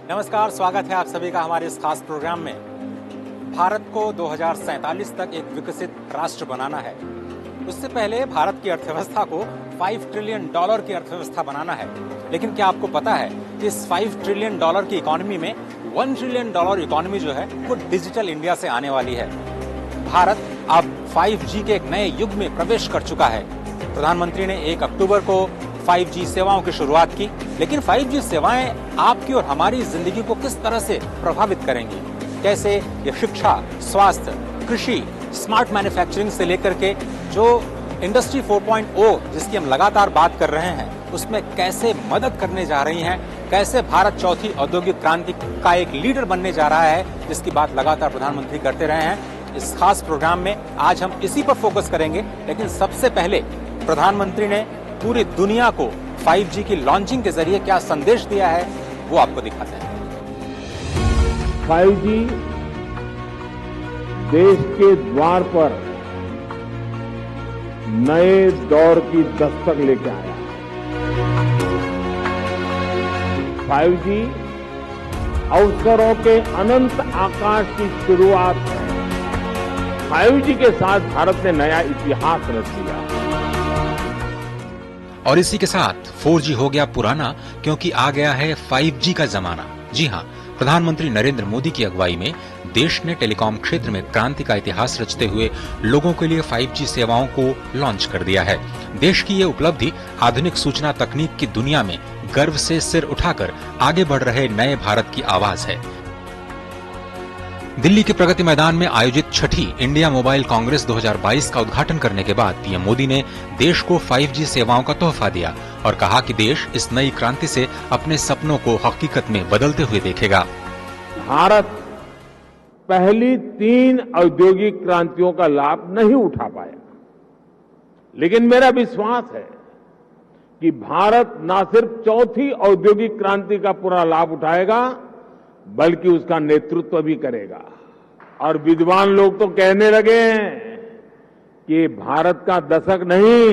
नमस्कार, स्वागत है आप सभी का हमारे इस खास प्रोग्राम में। भारत को 2047 तक एक विकसित राष्ट्र बनाना है। उससे पहले भारत की अर्थव्यवस्था को $5 ट्रिलियन की अर्थव्यवस्था बनाना है। लेकिन क्या आपको पता है कि इस $5 ट्रिलियन की इकोनॉमी में $1 ट्रिलियन इकोनॉमी जो है वो डिजिटल इंडिया से आने वाली है। भारत अब 5G के एक नए युग में प्रवेश कर चुका है। प्रधानमंत्री ने 1 अक्टूबर को 5G सेवाओं की शुरुआत की, लेकिन 5G सेवाएं आपकी और हमारी जिंदगी को किस तरह से प्रभावित करेंगी? कैसे ये शिक्षा, स्वास्थ्य, कृषि, स्मार्ट मैन्युफैक्चरिंग से लेकर के जो इंडस्ट्री 4.0 जिसकी हम लगातार बात कर रहे हैं, उसमें कैसे मदद करने जा रही हैं? कैसे भारत चौथी औद्योगिक क्रांति का एक लीडर बनने जा रहा है, जिसकी बात लगातार प्रधानमंत्री करते रहे हैं। इस खास प्रोग्राम में आज हम इसी पर फोकस करेंगे। लेकिन सबसे पहले प्रधानमंत्री ने पूरी दुनिया को 5G की लॉन्चिंग के जरिए क्या संदेश दिया है, वो आपको दिखाते हैं। 5G देश के द्वार पर नए दौर की दस्तक लेके आया। 5G अवसरों के अनंत आकाश की शुरुआत है। 5G के साथ भारत ने नया इतिहास रच दिया। और इसी के साथ 4G हो गया पुराना, क्योंकि आ गया है 5G का जमाना। जी हां, प्रधानमंत्री नरेंद्र मोदी की अगुवाई में देश ने टेलीकॉम क्षेत्र में क्रांति का इतिहास रचते हुए लोगों के लिए 5G सेवाओं को लॉन्च कर दिया है। देश की ये उपलब्धि आधुनिक सूचना तकनीक की दुनिया में गर्व से सिर उठाकर आगे बढ़ रहे नए भारत की आवाज है। दिल्ली के प्रगति मैदान में आयोजित छठी इंडिया मोबाइल कांग्रेस 2022 का उद्घाटन करने के बाद पीएम मोदी ने देश को 5G सेवाओं का तोहफा दिया और कहा कि देश इस नई क्रांति से अपने सपनों को हकीकत में बदलते हुए देखेगा। भारत पहली 3 औद्योगिक क्रांतियों का लाभ नहीं उठा पाया, लेकिन मेरा विश्वास है कि भारत न सिर्फ चौथी औद्योगिक क्रांति का पूरा लाभ उठाएगा, बल्कि उसका नेतृत्व भी करेगा। और विद्वान लोग तो कहने लगे हैं कि ये भारत का दशक नहीं,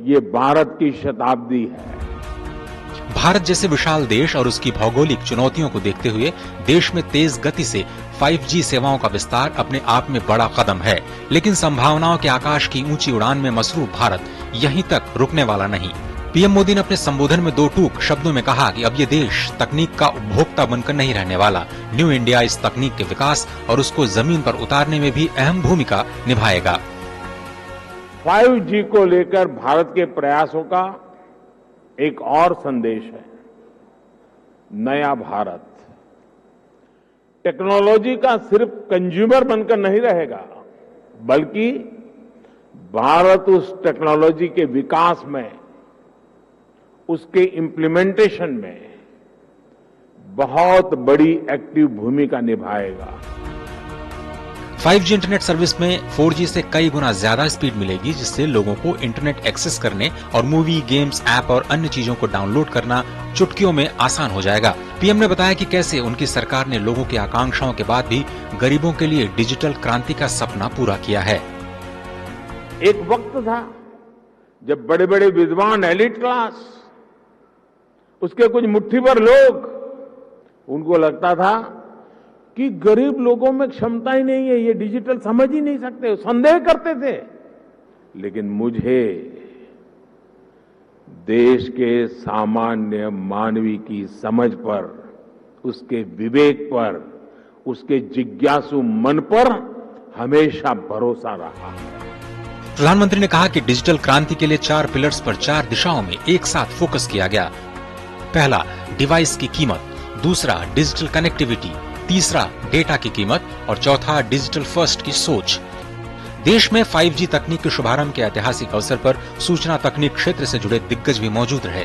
ये भारत की शताब्दी है। भारत जैसे विशाल देश और उसकी भौगोलिक चुनौतियों को देखते हुए देश में तेज गति से 5G सेवाओं का विस्तार अपने आप में बड़ा कदम है। लेकिन संभावनाओं के आकाश की ऊंची उड़ान में मसरूफ भारत यहीं तक रुकने वाला नहीं। पीएम मोदी ने अपने संबोधन में 2 टूक शब्दों में कहा कि अब ये देश तकनीक का उपभोक्ता बनकर नहीं रहने वाला। न्यू इंडिया इस तकनीक के विकास और उसको जमीन पर उतारने में भी अहम भूमिका निभाएगा। 5G को लेकर भारत के प्रयासों का एक और संदेश है, नया भारत। टेक्नोलॉजी का सिर्फ कंज्यूमर बनकर नहीं रहेगा, बल्कि भारत उस टेक्नोलॉजी के विकास में, उसके इम्प्लीमेंटेशन में बहुत बड़ी एक्टिव भूमिका निभाएगा। 5G इंटरनेट सर्विस में 4G से कई गुना ज्यादा स्पीड मिलेगी, जिससे लोगों को इंटरनेट एक्सेस करने और मूवी, गेम्स, ऐप और अन्य चीजों को डाउनलोड करना चुटकियों में आसान हो जाएगा। पीएम ने बताया कि कैसे उनकी सरकार ने लोगों की आकांक्षाओं के बाद भी गरीबों के लिए डिजिटल क्रांति का सपना पूरा किया है। एक वक्त था जब बड़े बड़े विद्वान, एलिट क्लास, उसके कुछ मुट्ठी भर लोग, उनको लगता था कि गरीब लोगों में क्षमता ही नहीं है, ये डिजिटल समझ ही नहीं सकते, संदेह करते थे। लेकिन मुझे देश के सामान्य मानवी की समझ पर, उसके विवेक पर, उसके जिज्ञासु मन पर हमेशा भरोसा रहा। प्रधानमंत्री ने कहा कि डिजिटल क्रांति के लिए 4 पिलर्स पर 4 दिशाओं में एक साथ फोकस किया गया। पहला, डिवाइस की कीमत, दूसरा, डिजिटल कनेक्टिविटी, तीसरा, डेटा की कीमत और चौथा, डिजिटल फर्स्ट की सोच। देश में 5G तकनीक के शुभारंभ के ऐतिहासिक अवसर पर सूचना तकनीक क्षेत्र से जुड़े दिग्गज भी मौजूद रहे।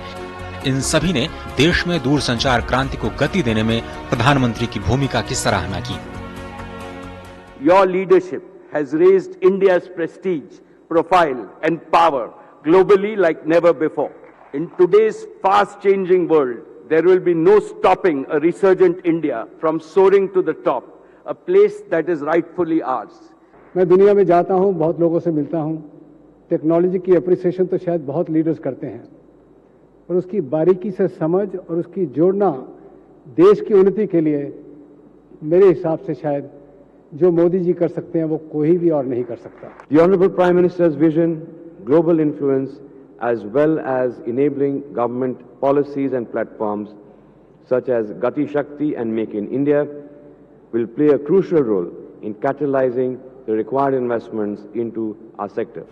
इन सभी ने देश में दूरसंचार क्रांति को गति देने में प्रधानमंत्री की भूमिका की सराहना की। Your leadership has raised India's prestige, profile and power globally like never before. In today's fast-changing world, there will be no stopping a resurgent India from soaring to the top, a place that is rightfully ours. मैं दुनिया में जाता हूं, बहुत लोगों से मिलता हूं। टेक्नोलॉजी की अप्रिसिएशन तो शायद बहुत लीडर्स करते हैं, पर उसकी बारीकी से समझ और उसकी जोड़ना देश की उन्नति के लिए मेरे हिसाब से शायद जो मोदी जी कर सकते हैं वो कोई भी और नहीं कर सकता। The Honorable Prime Minister's vision, global influence, as well as enabling government policies and platforms such as Gati Shakti and Make in India will play a crucial role in catalyzing the required investments into our sector.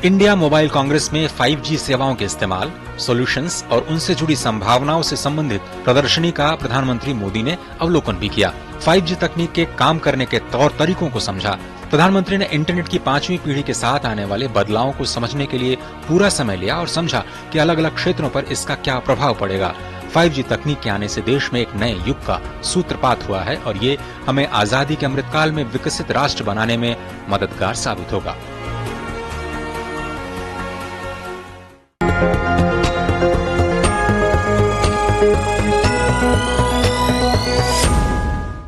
India mobile Congress में 5G सेवाओं के इस्तेमाल, solutions और उनसे जुड़ी संभावनाओं से संबंधित प्रदर्शनी का प्रधानमंत्री मोदी ने अवलोकन भी किया। 5G तकनीक के काम करने के तौर तरीकों को समझा। प्रधानमंत्री ने इंटरनेट की 5वीं पीढ़ी के साथ आने वाले बदलावों को समझने के लिए पूरा समय लिया और समझा कि अलग अलग क्षेत्रों पर इसका क्या प्रभाव पड़ेगा। 5G तकनीक के आने से देश में एक नए युग का सूत्रपात हुआ है और ये हमें आजादी के अमृतकाल में विकसित राष्ट्र बनाने में मददगार साबित होगा।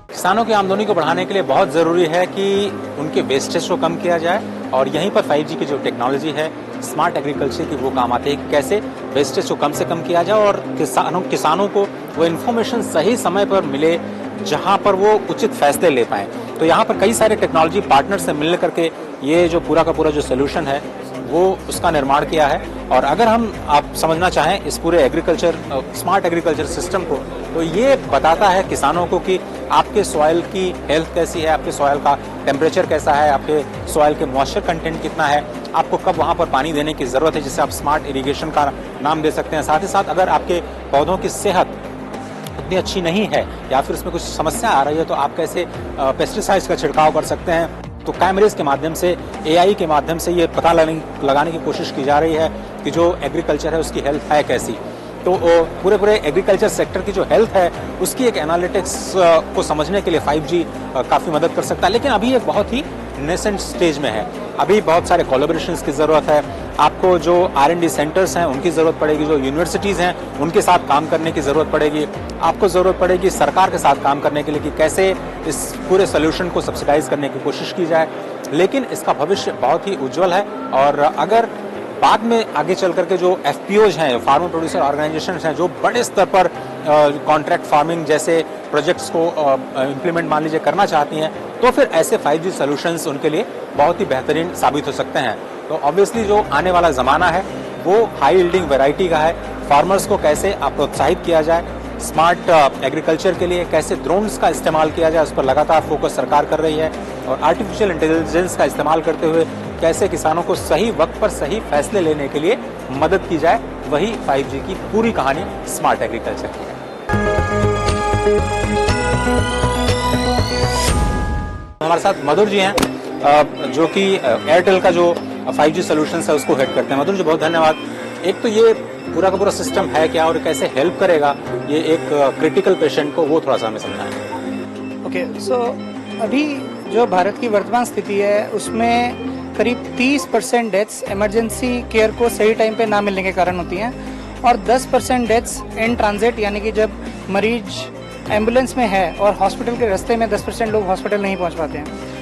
किसानों की आमदनी को बढ़ाने के लिए बहुत ज़रूरी है कि उनके वेस्टेज को कम किया जाए और यहीं पर 5G की जो टेक्नोलॉजी है स्मार्ट एग्रीकल्चर की वो काम आती है कि कैसे वेस्टेज को कम से कम किया जाए और किसानों को वो इन्फॉर्मेशन सही समय पर मिले जहां पर वो उचित फैसले ले पाएं। तो यहाँ पर कई सारे टेक्नोलॉजी पार्टनर से मिल करके ये जो पूरा का पूरा जो सोल्यूशन है वो उसका निर्माण किया है। और अगर आप समझना चाहें इस पूरे स्मार्ट एग्रीकल्चर सिस्टम को, तो ये बताता है किसानों को कि आपके सॉइल की हेल्थ कैसी है, आपके सॉइल का टेम्परेचर कैसा है, आपके सॉइल के मॉइस्चर कंटेंट कितना है, आपको कब वहाँ पर पानी देने की ज़रूरत है, जिसे आप स्मार्ट इरिगेशन का नाम दे सकते हैं। साथ ही साथ अगर आपके पौधों की सेहत उतनी अच्छी नहीं है या फिर उसमें कुछ समस्या आ रही है तो आप कैसे पेस्टिसाइड्स का छिड़काव कर सकते हैं। तो कैमरेज के माध्यम से, AI के माध्यम से ये पता लगाने की कोशिश की जा रही है कि जो एग्रीकल्चर है उसकी हेल्थ है कैसी। तो पूरे एग्रीकल्चर सेक्टर की जो हेल्थ है उसकी एक एनालिटिक्स को समझने के लिए 5G काफ़ी मदद कर सकता है। लेकिन अभी एक बहुत ही नेसेंट स्टेज में है, अभी बहुत सारे कोलैबोरेशंस की ज़रूरत है। आपको जो R&D सेंटर्स हैं उनकी ज़रूरत पड़ेगी, जो यूनिवर्सिटीज़ हैं उनके साथ काम करने की ज़रूरत पड़ेगी, आपको ज़रूरत पड़ेगी सरकार के साथ काम करने के लिए कि कैसे इस पूरे सोल्यूशन को सब्सिडाइज करने की कोशिश की जाए। लेकिन इसका भविष्य बहुत ही उज्जवल है और अगर बाद में आगे चल करके जो FPOs हैं, फार्मर प्रोड्यूसर ऑर्गेनाइजेशंस हैं, जो बड़े स्तर पर कॉन्ट्रैक्ट फार्मिंग जैसे प्रोजेक्ट्स को इम्प्लीमेंट मान लीजिए करना चाहती हैं, तो फिर ऐसे 5G सोल्यूशंस उनके लिए बहुत ही बेहतरीन साबित हो सकते हैं। तो ऑब्वियसली जो आने वाला ज़माना है वो हाई यील्डिंग वैरायटी का है। फार्मर्स को कैसे प्रोत्साहित किया जाए, स्मार्ट एग्रीकल्चर के लिए कैसे ड्रोन्स का इस्तेमाल किया जाए, उस पर लगातार फोकस सरकार कर रही है। और आर्टिफिशियल इंटेलिजेंस का इस्तेमाल करते हुए कैसे किसानों को सही वक्त पर सही फैसले लेने के लिए मदद की जाए, वही 5G की पूरी कहानी स्मार्ट एग्रीकल्चर की है। हमारे साथ मधुर जी हैं जो कि एयरटेल का जो 5G सॉल्यूशंस है उसको हेड करते हैं। मधुर जी बहुत धन्यवाद। एक तो ये पूरा का पूरा सिस्टम है क्या और कैसे हेल्प करेगा ये एक क्रिटिकल पेशेंट को, वो थोड़ा सा हमें समझाएं। ओके, सो अभी जो भारत की वर्तमान स्थिति है उसमें करीब 30% डेथ्स इमरजेंसी केयर को सही टाइम पे ना मिलने के कारण होती हैं और 10% डेथ्स इन ट्रांजिट, यानी कि जब मरीज एम्बुलेंस में है और हॉस्पिटल के रास्ते में 10% लोग हॉस्पिटल नहीं पहुंच पाते हैं।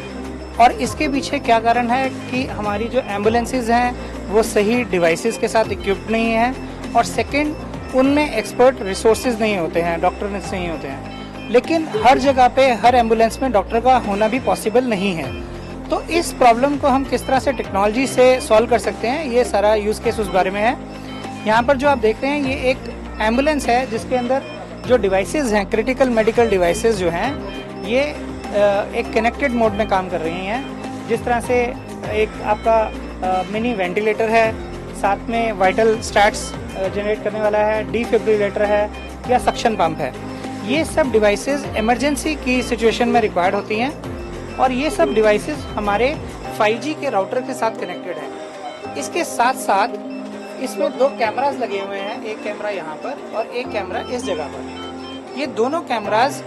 और इसके पीछे क्या कारण है कि हमारी जो एम्बुलेंसेज हैं वो सही डिवाइसेस के साथ इक्विप्ड नहीं हैं और सेकंड उनमें एक्सपर्ट रिसोर्सेज नहीं होते हैं, डॉक्टर नहीं होते हैं। लेकिन हर जगह पे हर एम्बुलेंस में डॉक्टर का होना भी पॉसिबल नहीं है। तो इस प्रॉब्लम को हम किस तरह से टेक्नोलॉजी से सॉल्व कर सकते हैं, ये सारा यूज़ केस उस बारे में है। यहाँ पर जो आप देख रहे हैं ये एक एम्बुलेंस है जिसके अंदर जो डिवाइसेस हैं, क्रिटिकल मेडिकल डिवाइसेस जो हैं, ये एक कनेक्टेड मोड में काम कर रही हैं। जिस तरह से एक आपका मिनी वेंटिलेटर है, साथ में वाइटल स्टैट्स जनरेट करने वाला है, डिफिब्रिलेटर है या सक्शन पंप है। ये सब डिवाइसेस इमरजेंसी की सिचुएशन में रिक्वायर्ड होती हैं और ये सब डिवाइसेस हमारे 5G के राउटर के साथ कनेक्टेड है। इसके साथ साथ इसमें 2 कैमरास लगे हुए हैं, एक कैमरा यहाँ पर और एक कैमरा इस जगह पर। ये दोनों कैमरास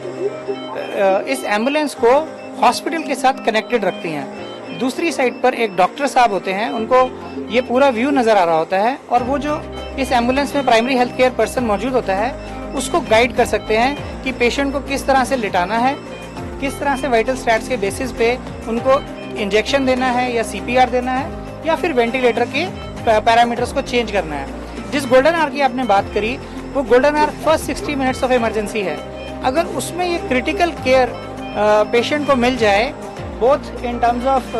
इस एम्बुलेंस को हॉस्पिटल के साथ कनेक्टेड रखती हैं। दूसरी साइड पर एक डॉक्टर साहब होते हैं, उनको ये पूरा व्यू नज़र आ रहा होता है और वो जो इस एम्बुलेंस में प्राइमरी हेल्थ केयर पर्सन मौजूद होता है, उसको गाइड कर सकते हैं कि पेशेंट को किस तरह से लिटाना है, किस तरह से वाइटल स्टैट्स के बेसिस पे उनको इंजेक्शन देना है या CPR देना है या फिर वेंटिलेटर के पैरामीटर्स को चेंज करना है। जिस गोल्डन आवर की आपने बात करी, वो golden hour first 60 minutes of emergency है। अगर उसमें ये क्रिटिकल केयर पेशेंट को मिल जाए, both in terms of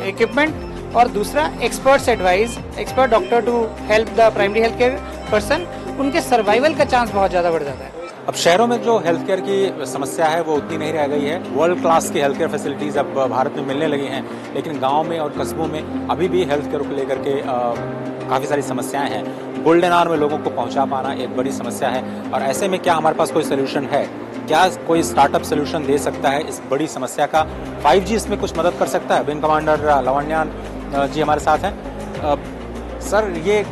equipment और दूसरा experts advice, expert doctor to help the primary health care person, उनके सर्वाइवल का चांस बहुत ज्यादा बढ़ जाता है। अब शहरों में जो हेल्थ केयर की समस्या है वो उतनी नहीं रह गई है। वर्ल्ड क्लास की हेल्थ केयर फैसिलिटीज अब भारत में मिलने लगी हैं, लेकिन गांव में और कस्बों में अभी भी हेल्थ केयर को लेकर के काफ़ी सारी समस्याएं हैं। गोल्डन आवर में लोगों को पहुंचा पाना एक बड़ी समस्या है, और ऐसे में क्या हमारे पास कोई सोल्यूशन है? क्या कोई स्टार्टअप सोल्यूशन दे सकता है इस बड़ी समस्या का? 5G इसमें कुछ मदद कर सकता है? विंग कमांडर लावण्यान जी हमारे साथ हैं। सर, ये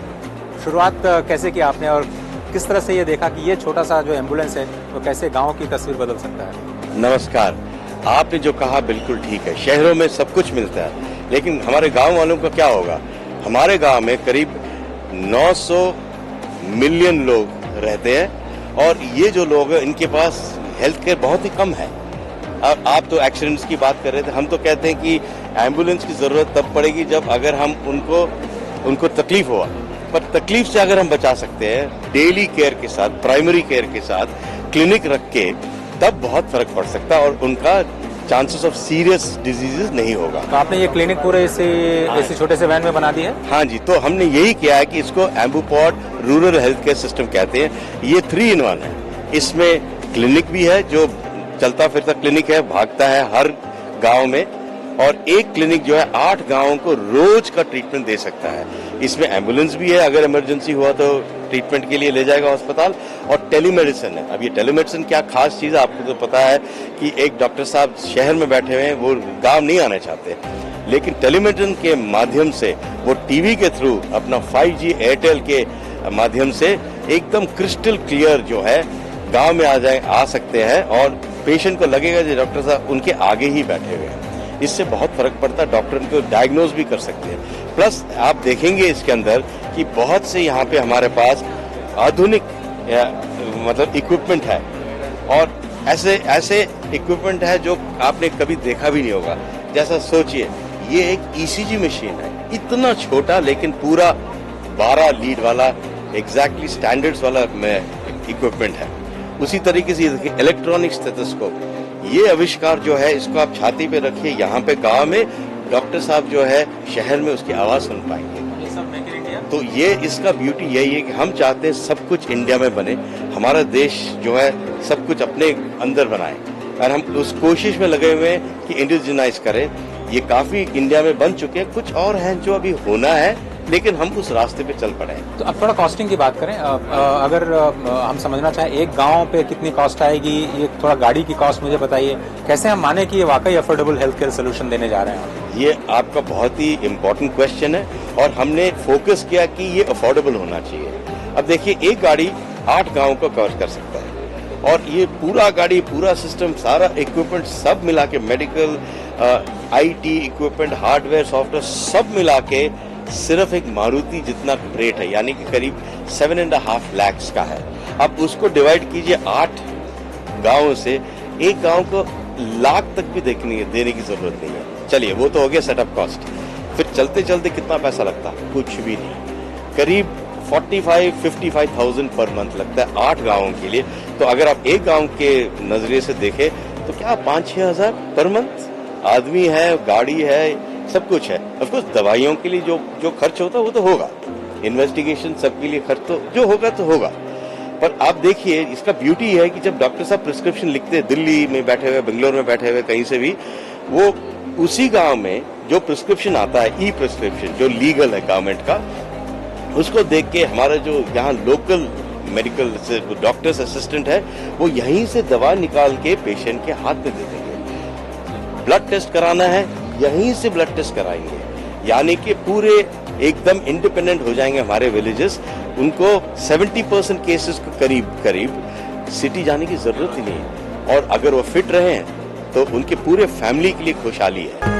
शुरुआत कैसे की आपने और किस तरह से ये देखा कि ये छोटा सा जो एम्बुलेंस है वो कैसे गांव की तस्वीर बदल सकता है? नमस्कार। आपने जो कहा बिल्कुल ठीक है, शहरों में सब कुछ मिलता है, लेकिन हमारे गांव वालों का क्या होगा? हमारे गांव में करीब 900 मिलियन लोग रहते हैं, और ये जो लोग हैं इनके पास हेल्थ केयर बहुत ही कम है। अब आप तो एक्सीडेंट्स की बात कर रहे थे, हम तो कहते हैं कि एम्बुलेंस की जरूरत तब पड़ेगी जब अगर हम उनको तकलीफ हुआ, पर तकलीफ से अगर हम बचा सकते हैं डेली केयर के साथ, प्राइमरी केयर के साथ क्लिनिक रख के, तब बहुत फर्क पड़ सकता है और उनका चांसेस ऑफ सीरियस डिजीजेस नहीं होगा। तो आपने ये क्लिनिक पूरे इसी छोटे से वैन में बना दी है? हाँ जी, तो हमने यही किया है कि इसको एम्बुपॉड रूरल हेल्थ केयर सिस्टम कहते हैं। ये 3-in-1 है। इसमें क्लिनिक भी है, जो चलता फिरता क्लिनिक है, भागता है हर गांव में, और एक क्लिनिक जो है 8 गांवों को रोज का ट्रीटमेंट दे सकता है। इसमें एम्बुलेंस भी है, अगर इमरजेंसी हुआ तो ट्रीटमेंट के लिए ले जाएगा अस्पताल, और टेलीमेडिसिन है। अब ये टेलीमेडिसिन क्या खास चीज है, आपको तो पता है कि एक डॉक्टर साहब शहर में बैठे हुए हैं, वो गांव नहीं आने चाहते, लेकिन टेलीमेडिसिन के माध्यम से वो टीवी के थ्रू अपना 5G एयरटेल के माध्यम से एकदम क्रिस्टल क्लियर जो है गांव में आ सकते हैं, और पेशेंट को लगेगा कि डॉक्टर साहब उनके आगे ही बैठे हुए हैं। इससे बहुत फर्क पड़ता है, डॉक्टर उनको डायग्नोज भी कर सकते हैं। प्लस आप देखेंगे इसके अंदर कि बहुत से यहाँ पे हमारे पास आधुनिक मतलब इक्विपमेंट है, और ऐसे इक्विपमेंट है जो आपने कभी देखा भी नहीं होगा। जैसा सोचिए, ये एक ECG मशीन है, इतना छोटा लेकिन पूरा 12 लीड वाला एग्जैक्टली स्टैंडर्ड्स वाला इक्विपमेंट है। उसी तरीके से देखिए इलेक्ट्रॉनिक स्टेथोस्कोप, ये आविष्कार जो है इसको आप छाती पे रखिए, यहाँ पे गांव में डॉक्टर साहब जो है शहर में उसकी आवाज सुन पाएंगे। ये सब मेक इन इंडिया। तो ये इसका ब्यूटी यही है कि हम चाहते हैं सब कुछ इंडिया में बने, हमारा देश जो है सब कुछ अपने अंदर बनाए, और हम उस कोशिश में लगे हुए हैं कि इंडिजिनाइज करें। ये काफी इंडिया में बन चुके हैं, कुछ और हैं जो अभी होना है, लेकिन हम उस रास्ते पे चल पड़े हैं। तो अब थोड़ा कॉस्टिंग की बात करें। अगर हम समझना चाहें एक गांव पे कितनी कॉस्ट आएगी, ये थोड़ा गाड़ी की कॉस्ट मुझे बताइए, कैसे हम माने कि ये वाकई अफोर्डेबल हेल्थ केयर सोल्यूशन देने जा रहे हैं? ये आपका बहुत ही इम्पोर्टेंट क्वेश्चन है, और हमने फोकस किया कि ये अफोर्डेबल होना चाहिए। अब देखिए, एक गाड़ी 8 गाँव को कवर कर सकता है, और ये पूरा गाड़ी, पूरा सिस्टम, सारा इक्विपमेंट सब मिला के, medical, IT equipment, hardware, software सब मिला के सिर्फ एक मारुति जितना रेट है, यानी कि करीब 7.5 लाख का है। अब उसको डिवाइड कीजिए 8 गांवों से, एक गांव को लाख तक भी देने की जरूरत नहीं है। चलिए, वो तो हो गया सेटअप कॉस्ट। फिर चलते चलते कितना पैसा लगता है? कुछ भी नहीं, करीब 45-55,000 पर मंथ लगता है 8 गांवों के लिए। तो अगर आप एक गांव के नजरिए से देखें तो क्या 5-6 हजार पर मंथ? आदमी है, गाड़ी है, सब कुछ है। ऑफ कोर्स दवाइयों के लिए जो खर्च होता है वो तो होगा, इन्वेस्टिगेशन सबके लिए खर्च तो जो होगा तो होगा। पर आप देखिए, इसका ब्यूटी है कि जब डॉक्टर साहब प्रिस्क्रिप्शन लिखते हैं, दिल्ली में बैठे हुए, बेंगलोर में बैठे हुए, कहीं से भी, वो उसी गांव में जो प्रिस्क्रिप्शन आता है, ई-प्रिस्क्रिप्शन जो लीगल है गवर्नमेंट का, उसको देख के हमारा जो यहाँ लोकल मेडिकल डॉक्टर्स असिस्टेंट है, वो यहीं से दवा निकाल के पेशेंट के हाथ में दे देंगे। ब्लड टेस्ट कराना है, यहीं से ब्लड टेस्ट कराएंगे, यानी कि पूरे एकदम इंडिपेंडेंट हो जाएंगे हमारे विलेजेस। उनको 70% केसेस को करीब सिटी जाने की जरूरत ही नहीं है, और अगर वो फिट रहे हैं तो उनके पूरे फैमिली के लिए खुशहाली है।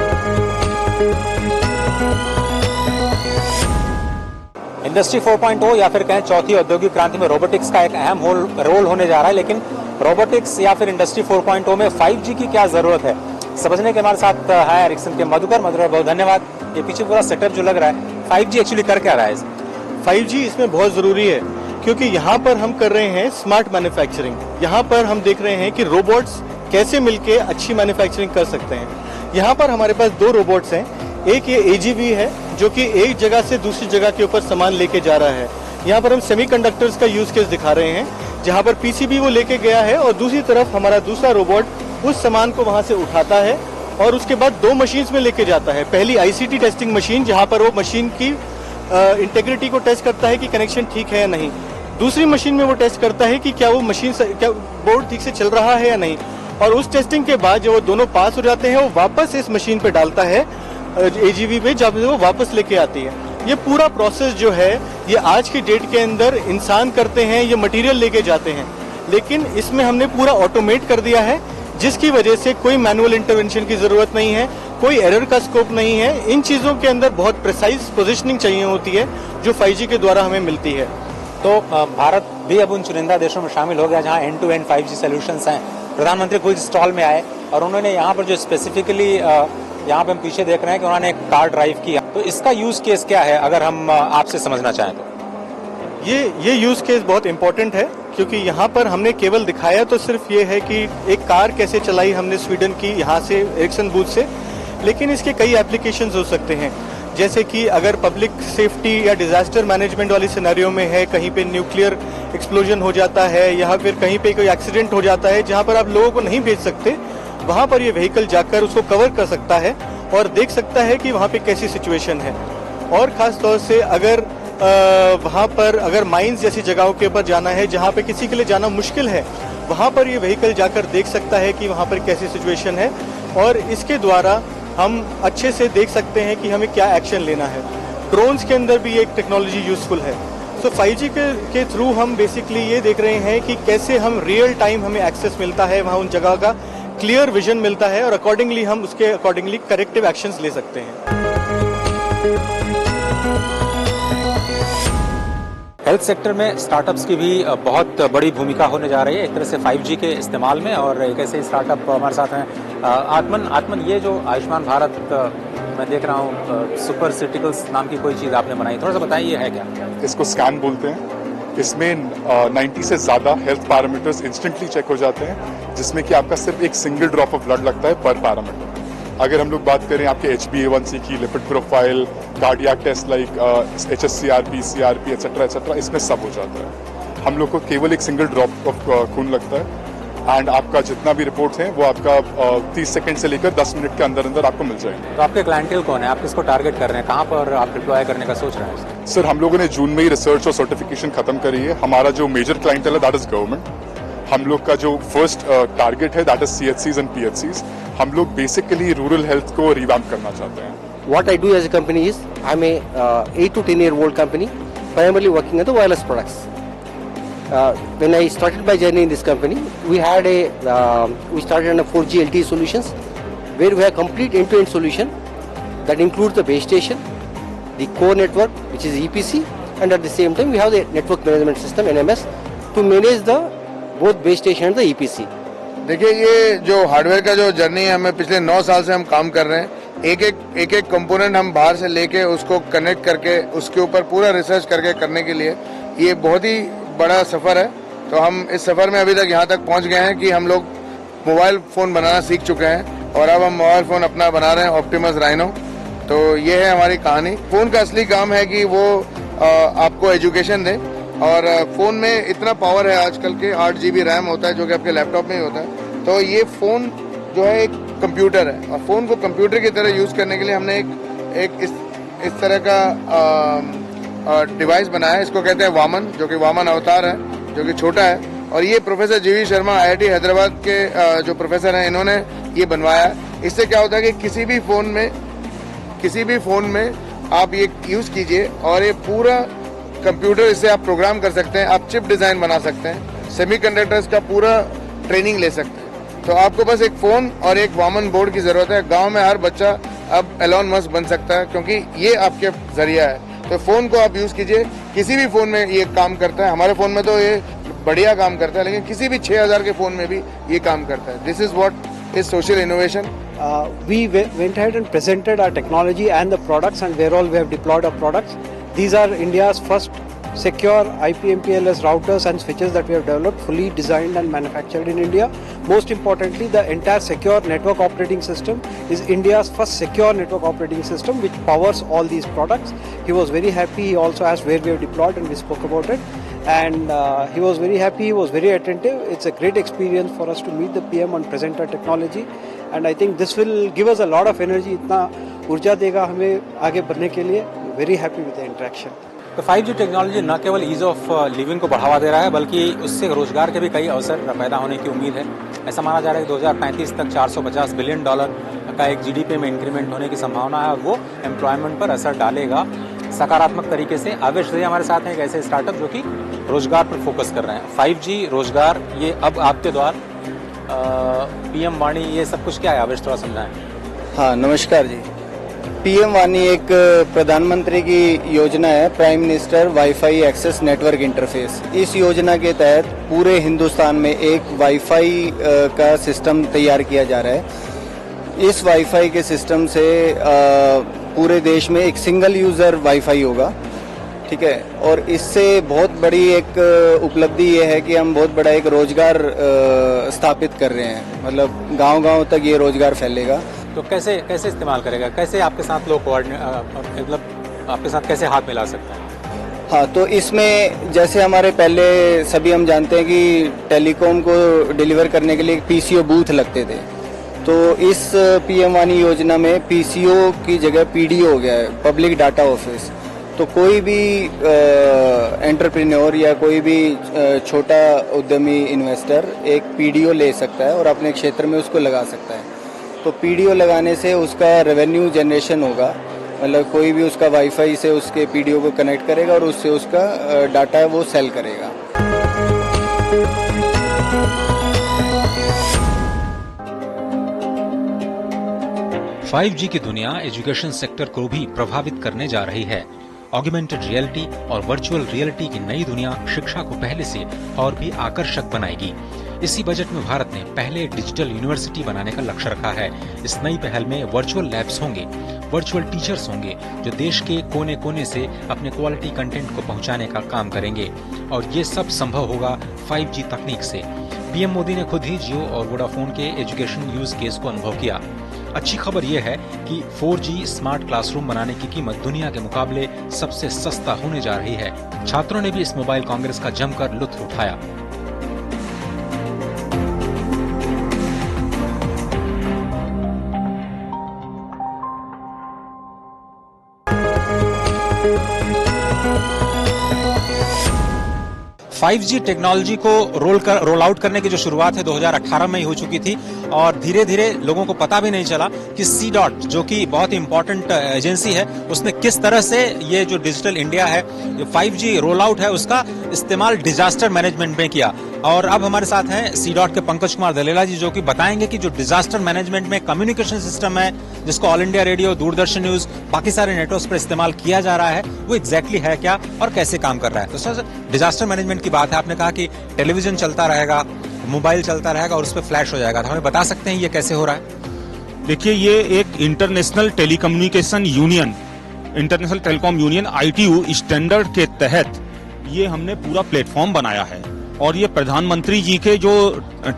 इंडस्ट्री 4.0 या फिर कहें चौथी औद्योगिक क्रांति में रोबोटिक्स का एक अहम रोल होने जा रहा है, लेकिन रोबोटिक्स या फिर इंडस्ट्री 4.0 में 5G की क्या जरूरत है, समझने के हमारे साथ है एरिक्सन के मधुकर। बहुत धन्यवाद। ये पीछे पूरा सेटअप जो लग रहा है, 5G एक्चुअली कर क्या रहा है? 5G इसमें बहुत जरूरी है क्योंकि यहाँ पर हम कर रहे हैं स्मार्ट मैन्युफैक्चरिंग। यहाँ पर हम देख रहे हैं कि रोबोट्स कैसे मिलके अच्छी मैन्युफैक्चरिंग कर सकते हैं। यहाँ पर हमारे पास 2 रोबोट्स हैं। एक ये AGV है जो कि एक जगह से दूसरी जगह के ऊपर सामान लेके जा रहा है। यहाँ पर हम सेमीकंडक्टर्स का यूज केस दिखा रहे हैं जहाँ पर PCB वो लेके गया है और दूसरी तरफ हमारा दूसरा रोबोट उस सामान को वहाँ से उठाता है और उसके बाद 2 मशीन्स में लेके जाता है। पहली ICT टेस्टिंग मशीन जहाँ पर वो मशीन की इंटेग्रिटी को टेस्ट करता है कि कनेक्शन ठीक है या नहीं। दूसरी मशीन में वो टेस्ट करता है कि क्या वो मशीन क्या बोर्ड ठीक से चल रहा है या नहीं। और उस टेस्टिंग के बाद जब वो दोनों पास हो जाते हैं वो वापस इस मशीन पे डालता है AGV पे, जब वो वापस लेके आती है। ये पूरा प्रोसेस जो है ये आज की डेट के अंदर इंसान करते हैं, ये मटेरियल लेके जाते हैं, लेकिन इसमें हमने पूरा ऑटोमेट कर दिया है जिसकी वजह से कोई मैनुअल इंटरवेंशन की जरूरत नहीं है, कोई एरर का स्कोप नहीं है। इन चीजों के अंदर बहुत प्रिसाइज पोजीशनिंग चाहिए होती है जो 5G के द्वारा हमें मिलती है। तो भारत भी अब उन चुनिंदा देशों में शामिल हो गया जहां and to and 5G solutions हैं। प्रधानमंत्री खुद स्टॉल में आए और उन्होंने यहाँ पर जो स्पेसिफिकली यहाँ पे हम पीछे देख रहे हैं कि उन्होंने एक कार ड्राइव किया, तो इसका यूज केस क्या है अगर हम आपसे समझना चाहें तो? ये यूज केस बहुत इंपॉर्टेंट है क्योंकि यहाँ पर हमने केवल दिखाया तो सिर्फ ये है कि एक कार कैसे चलाई हमने स्वीडन की यहाँ से एरिक्सन बूथ से, लेकिन इसके कई एप्लीकेशंस हो सकते हैं। जैसे कि अगर पब्लिक सेफ्टी या डिजास्टर मैनेजमेंट वाली सिनेरियो में है, कहीं पे न्यूक्लियर एक्सप्लोजन हो जाता है या फिर कहीं पे कोई एक्सीडेंट हो जाता है जहाँ पर आप लोगों को नहीं भेज सकते, वहाँ पर ये व्हीकल जाकर उसको कवर कर सकता है और देख सकता है कि वहाँ पे कैसी सिचुएशन है। और खास तौर से अगर वहाँ पर अगर माइंस जैसी जगहों के ऊपर जाना है जहाँ पे किसी के लिए जाना मुश्किल है, वहाँ पर ये व्हीकल जाकर देख सकता है कि वहाँ पर कैसी सिचुएशन है और इसके द्वारा हम अच्छे से देख सकते हैं कि हमें क्या एक्शन लेना है। ड्रोन्स के अंदर भी एक टेक्नोलॉजी यूजफुल है। सो 5G के थ्रू हम बेसिकली ये देख रहे हैं कि कैसे हम रियल टाइम हमें एक्सेस मिलता है, वहाँ उन जगह का क्लियर विजन मिलता है और अकॉर्डिंगली हम उसके अकॉर्डिंगली करेक्टिव एक्शंस ले सकते हैं। हेल्थ सेक्टर में स्टार्टअप्स की भी बहुत बड़ी भूमिका होने जा रही है एक तरह से 5G के इस्तेमाल में, और एक ऐसे स्टार्टअप हमारे साथ हैं आत्मन। ये जो आयुष्मान भारत मैं देख रहा हूँ सुपर सिटिकल्स नाम की कोई चीज़ आपने बनाई, थोड़ा सा बताइए ये है क्या? इसको स्कैन बोलते हैं। इसमें 90 से ज़्यादा हेल्थ पैरामीटर्स इंस्टेंटली चेक हो जाते हैं जिसमें कि आपका सिर्फ एक सिंगल ड्रॉप ऑफ ब्लड लगता है पर पैरामीटर। अगर हम लोग बात करें आपके HbA1c की, lipid profile, cardiac taste like HSCRP, CRP etcetera, इसमें सब हो जाता है। हम लोग को केवल एक सिंगल ड्रॉप ऑफ खून लगता है एंड आपका जितना भी रिपोर्ट्स हैं वो आपका 30 सेकंड से लेकर 10 मिनट के अंदर अंदर आपको मिल जाएंगे। तो आपके क्लाइंटेल कौन है, आप किसको टारगेट कर रहे हैं, कहाँ पर आप डिप्लॉय करने का सोच रहे हैं? सर हम लोगों ने जून में ही रिसर्च और सर्टिफिकेशन खत्म करी है। हमारा जो मेजर क्लाइंटेल है दैट इज गवर्नमेंट। हम लोग का जो फर्स्ट टारगेट है that is CHCs and PHCs। हम लोग बेसिकली रूरल हेल्थ को रिवैम्प करना चाहते हैं। What I do as a company is I'm a 8 to 10 year old company primarily working on the wireless products. When I started my journey in this company, we started on a 4G LTE solutions where we have complete end-to-end solution that includes the base station, the core network which is EPC, and at the same time we have the network management system NMS to manage the both base station and the EPC. देखिए ये जो hardware का जो journey है हमें पिछले 9 साल से हम काम कर रहे हैं। एक कंपोनेंट हम बाहर से लेके उसको कनेक्ट करके उसके ऊपर पूरा रिसर्च करके करने के लिए ये बहुत ही बड़ा सफ़र है। तो हम इस सफ़र में अभी तक यहाँ तक पहुँच गए हैं कि हम लोग मोबाइल फ़ोन बनाना सीख चुके हैं और अब हम मोबाइल फ़ोन अपना बना रहे हैं ऑप्टिमस राइनो। तो ये है हमारी कहानी। फ़ोन का असली काम है कि वो आपको एजुकेशन दे और फ़ोन में इतना पावर है आजकल के 8 GB रैम होता है जो कि आपके लैपटॉप में ही होता है। तो ये फ़ोन जो है एक कंप्यूटर है और फ़ोन को कंप्यूटर की तरह यूज़ करने के लिए हमने एक इस तरह का डिवाइस बनाया है। इसको कहते हैं वामन, जो कि वामन अवतार है, जो कि छोटा है। और ये professor GV Sharma IIT Hyderabad के जो प्रोफेसर हैं इन्होंने ये बनवाया है। इससे क्या होता है कि किसी भी फ़ोन में आप ये यूज़ कीजिए और ये पूरा कंप्यूटर इससे आप प्रोग्राम कर सकते हैं, आप चिप डिज़ाइन बना सकते हैं, सेमीकंडक्टर्स का पूरा ट्रेनिंग ले सकते हैं। तो आपको बस एक फ़ोन और एक वामन बोर्ड की ज़रूरत है। गांव में हर बच्चा अब एलोन मस्क बन सकता है क्योंकि ये आपके जरिया है। तो फ़ोन को आप यूज़ कीजिए, किसी भी फ़ोन में ये काम करता है। हमारे फ़ोन में तो ये बढ़िया काम करता है, लेकिन किसी भी 6000 के फ़ोन में भी ये काम करता है। This is what is social innovation. We went ahead and presented our technology and the products and where all we have deployed our products. These are India's first secure IP/MPLS routers and switches that we have developed, fully designed and manufactured in India. Most importantly, the entire secure network operating system is India's first secure network operating system which powers all these products. He was very happy. He also asked where we have deployed and we spoke about it. And he was very happy, he was very attentive. It's a great experience for us to meet the PM and present our technology. And I think this will give us a lot of energy. इतना ऊर्जा देगा हमें आगे बढ़ने के लिए. Very happy with the interaction. तो 5G technology न केवल ईज ऑफ लिविंग को बढ़ावा दे रहा है, बल्कि उससे रोजगार के भी कई अवसर पैदा होने की उम्मीद है। ऐसा माना जा रहा है कि 2035 तक $450 बिलियन का एक GDP में इंक्रीमेंट होने की संभावना है और वो एम्प्लॉयमेंट पर असर डालेगा सकारात्मक तरीके से। आवेश रही हमारे साथ हैं एक ऐसे स्टार्टअप जो कि रोजगार पर फोकस कर रहे हैं। 5G रोजगार, ये अब आपके द्वार PM वाणी, ये सब कुछ क्या है? आवेश थोड़ा समझाएं। हाँ, नमस्कार जी। PM वाणी एक प्रधानमंत्री की योजना है, prime minister wifi access network interface. इस योजना के तहत पूरे हिंदुस्तान में एक वाईफाई का सिस्टम तैयार किया जा रहा है। इस वाईफाई के सिस्टम से पूरे देश में एक सिंगल यूजर वाईफाई होगा, ठीक है। और इससे बहुत बड़ी एक उपलब्धि ये है कि हम बहुत बड़ा एक रोजगार स्थापित कर रहे हैं, मतलब गांव-गांव तक ये रोजगार फैलेगा। तो कैसे इस्तेमाल करेगा? कैसे आपके साथ लोग मतलब आपके साथ कैसे हाथ मिला सकते हैं? हाँ, तो इसमें जैसे हमारे पहले सभी हम जानते हैं कि टेलीकॉम को डिलीवर करने के लिए PCO बूथ लगते थे, तो इस PM वाणी योजना में PCO की जगह PDO हो गया है, पब्लिक डाटा ऑफिस। तो कोई भी एंटरप्रेन्योर या कोई भी छोटा उद्यमी इन्वेस्टर एक PDO ले सकता है और अपने क्षेत्र में उसको लगा सकता है। तो PDO लगाने से उसका रेवेन्यू जनरेशन होगा, मतलब कोई भी उसका वाईफाई से उसके PDO को कनेक्ट करेगा और उससे उसका डाटा वो सेल करेगा। $5G की दुनिया एजुकेशन सेक्टर को भी प्रभावित करने जा रही है। ऑगमेंटेड रियलिटी और वर्चुअल रियलिटी की नई दुनिया शिक्षा को पहले से और भी आकर्षक बनाएगी। इसी बजट में भारत ने पहले डिजिटल यूनिवर्सिटी बनाने का लक्ष्य रखा है। इस नई पहल में वर्चुअल लैब्स होंगे, वर्चुअल टीचर्स होंगे जो देश के कोने कोने से अपने क्वालिटी कंटेंट को पहुंचाने का काम करेंगे और ये सब संभव होगा 5G तकनीक से। PM मोदी ने खुद ही जियो और वोडाफोन के एजुकेशन यूज केस को अनुभव किया। अच्छी खबर यह है कि 4G स्मार्ट क्लासरूम बनाने की कीमत दुनिया के मुकाबले सबसे सस्ता होने जा रही है। छात्रों ने भी इस मोबाइल कांग्रेस का जमकर लुत्फ उठाया। फाइव जी टेक्नोलॉजी को रोल आउट करने की जो शुरुआत है 2018 में ही हो चुकी थी और धीरे धीरे लोगों को पता भी नहीं चला कि C.DOT जो कि बहुत ही इंपॉर्टेंट एजेंसी है उसने किस तरह से ये जो डिजिटल इंडिया है, जो 5G रोल आउट है, उसका इस्तेमाल डिजास्टर मैनेजमेंट में किया। और अब हमारे साथ हैं C.DOT के पंकज कुमार दलेला जी, जो कि बताएंगे कि जो डिजास्टर मैनेजमेंट में कम्युनिकेशन सिस्टम है जिसको all India radio, Doordarshan news, बाकी सारे नेटवर्क्स पर इस्तेमाल किया जा रहा है, वो एग्जैक्टली है क्या और कैसे काम कर रहा है। तो सर, डिजास्टर मैनेजमेंट की बात है, आपने कहा कि टेलीविजन चलता रहेगा, मोबाइल चलता रहेगा और उस पर फ्लैश हो जाएगा, तो हमें बता सकते हैं ये कैसे हो रहा है? देखिए, ये एक international telecommunication union, international telecom union ITU standard के तहत ये हमने पूरा प्लेटफॉर्म बनाया है और ये प्रधानमंत्री जी के जो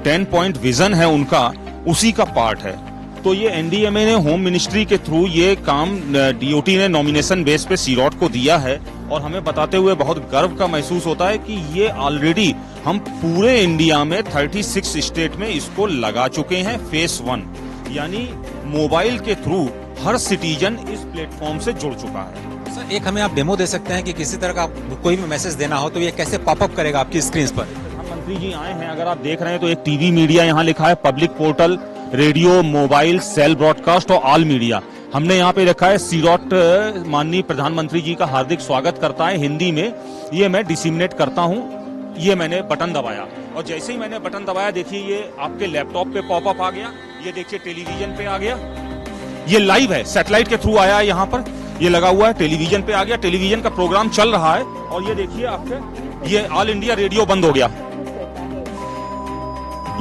10 पॉइंट विजन है उनका, उसी का पार्ट है। तो ये NDMA ने होम मिनिस्ट्री के थ्रू ये काम DOT ने नॉमिनेशन बेस पे C.DOT को दिया है और हमें बताते हुए बहुत गर्व का महसूस होता है कि ये ऑलरेडी हम पूरे इंडिया में 36 स्टेट में इसको लगा चुके हैं फेस 1, यानी मोबाइल के थ्रू हर सिटीजन इस प्लेटफॉर्म से जुड़ चुका है। सर, एक हमें आप डेमो दे सकते हैं कि किसी तरह का कोई भी मैसेज देना हो तो ये कैसे पॉपअप करेगा आपकी स्क्रीन पर? प्रधानमंत्री जी आए हैं, अगर आप देख रहे हैं तो एक टीवी मीडिया यहाँ लिखा है, public portal, radio, mobile, cell broadcast और ऑल मीडिया। हमने यहाँ पे रखा है C.DOT माननीय प्रधानमंत्री जी का हार्दिक स्वागत करता है हिंदी में। ये मैं डिसिमिनेट करता हूँ, ये मैंने बटन दबाया और जैसे ही मैंने बटन दबाया, देखिए ये आपके लैपटॉप पे पॉपअप आ गया, ये देखिए टेलीविजन पे आ गया, ये लाइव है, सैटेलाइट के थ्रू आया है यहाँ पर। ये लगा हुआ है, टेलीविजन पे आ गया, टेलीविजन का प्रोग्राम चल रहा है और ये देखिए आपके ये ऑल इंडिया रेडियो बंद हो गया,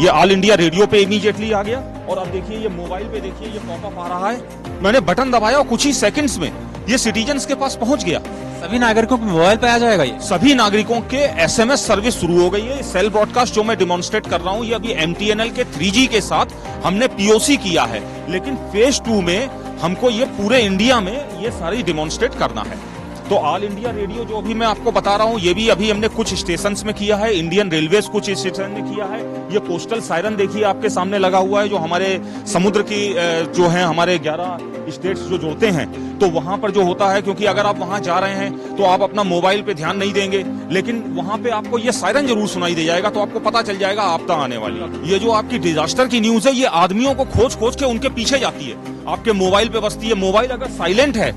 ये ऑल इंडिया रेडियो पे इमीडिएटली आ गया। और अब देखिए ये मोबाइल पे देखिए ये पॉपअप आ रहा है, मैंने बटन दबाया और कुछ ही सेकंड्स में ये सिटीजन्स के पास पहुंच गया। सभी नागरिकों के मोबाइल पे आ जाएगा ये? सभी नागरिकों के एसएमएस सर्विस शुरू हो गई है। सेल ब्रॉडकास्ट जो मैं डिमॉन्स्ट्रेट कर रहा हूं ये अभी एमटीएनएल के 3G के साथ हमने पीओसी किया है, लेकिन फेज 2 में हमको ये पूरे इंडिया में ये सारी डिमॉन्स्ट्रेट करना है। तो ऑल इंडिया रेडियो जो अभी मैं आपको बता रहा हूँ ये भी अभी हमने कुछ स्टेशंस में किया है, इंडियन रेलवेज कुछ स्टेशन में किया है। ये कोस्टल सायरन देखिए आपके सामने लगा हुआ है जो हमारे समुद्र की जो है हमारे 11 स्टेट्स जो जुड़ते हैं तो वहां पर जो होता है, क्योंकि अगर आप वहां जा रहे हैं तो आप अपना मोबाइल पे ध्यान नहीं देंगे, लेकिन वहां पे आपको ये सायरन जरूर सुनाई दे जाएगा तो आपको पता चल जाएगा आपदा आने वाली है। ये जो आपकी डिजास्टर की न्यूज है ये आदमियों को खोज खोज के उनके पीछे जाती है, आपके मोबाइल पे बसती है। मोबाइल अगर साइलेंट है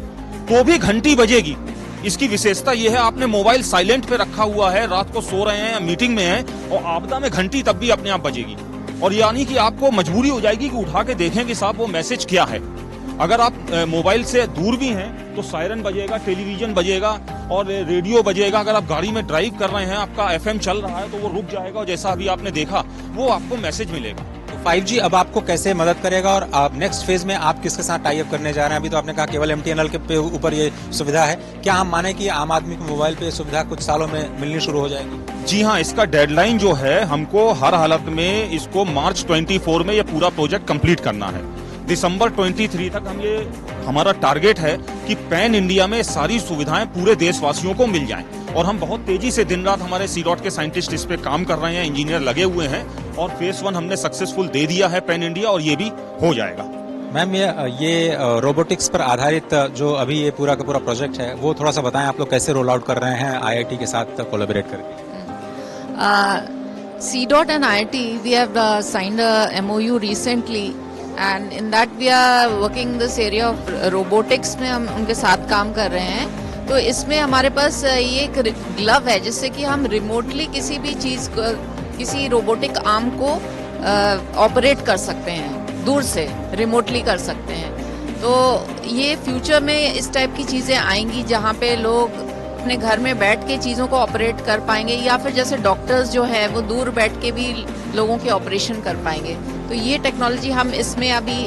तो भी घंटी बजेगी। इसकी विशेषता यह है आपने मोबाइल साइलेंट पे रखा हुआ है, रात को सो रहे हैं या मीटिंग में हैं और आपदा में घंटी तब भी अपने आप बजेगी। और यानी कि आपको मजबूरी हो जाएगी कि उठा के देखें कि साहब वो मैसेज क्या है। अगर आप मोबाइल से दूर भी हैं तो सायरन बजेगा, टेलीविजन बजेगा और रेडियो बजेगा। अगर आप गाड़ी में ड्राइव कर रहे हैं आपका एफएम चल रहा है तो वो रुक जाएगा और जैसा अभी आपने देखा वो आपको मैसेज मिलेगा। 5G अब आपको कैसे मदद करेगा और आप नेक्स्ट फेज में आप किसके साथ टाई अप करने जा रहे हैं? अभी तो आपने कहा केवल एमटीएनएल के ऊपर ये सुविधा है, क्या हम माने कि आम आदमी को मोबाइल पे ये सुविधा कुछ सालों में मिलनी शुरू हो जाएगी? जी हाँ, इसका डेडलाइन जो है हमको हर हालत में इसको मार्च 24 में ये पूरा प्रोजेक्ट कंप्लीट करना है। दिसंबर 23 तक हम ये हमारा टारगेट है कि पैन इंडिया में सारी सुविधाएं पूरे देशवासियों को मिल जाएं। और हम बहुत तेजी से दिन रात हमारे सीडॉट के साइंटिस्ट इस पे काम कर रहे हैं, इंजीनियर लगे हुए हैं और फेज 1 हमने सक्सेसफुल दे दिया है पैन इंडिया और ये भी हो जाएगा। मैम ये रोबोटिक्स पर आधारित जो अभी ये पूरा का पूरा प्रोजेक्ट है वो थोड़ा सा बताएं, आप लोग कैसे रोल आउट कर रहे हैं IIT के साथ कोलैबोरेट करके? CDOT and IIT, we have signed a MOU recently and in that we are working this area of robotics में हम उनके साथ काम कर रहे हैं। तो इसमें हमारे पास ये एक ग्लव है जिससे कि हम रिमोटली किसी भी चीज को, किसी रोबोटिक आर्म को ऑपरेट कर सकते हैं, दूर से रिमोटली कर सकते हैं। तो ये फ्यूचर में इस टाइप की चीजें आएंगी जहाँ पे लोग अपने घर में बैठ के चीजों को ऑपरेट कर पाएंगे या फिर जैसे डॉक्टर्स जो है वो दूर बैठ के भी लोगों के ऑपरेशन कर पाएंगे। तो ये टेक्नोलॉजी हम इसमें अभी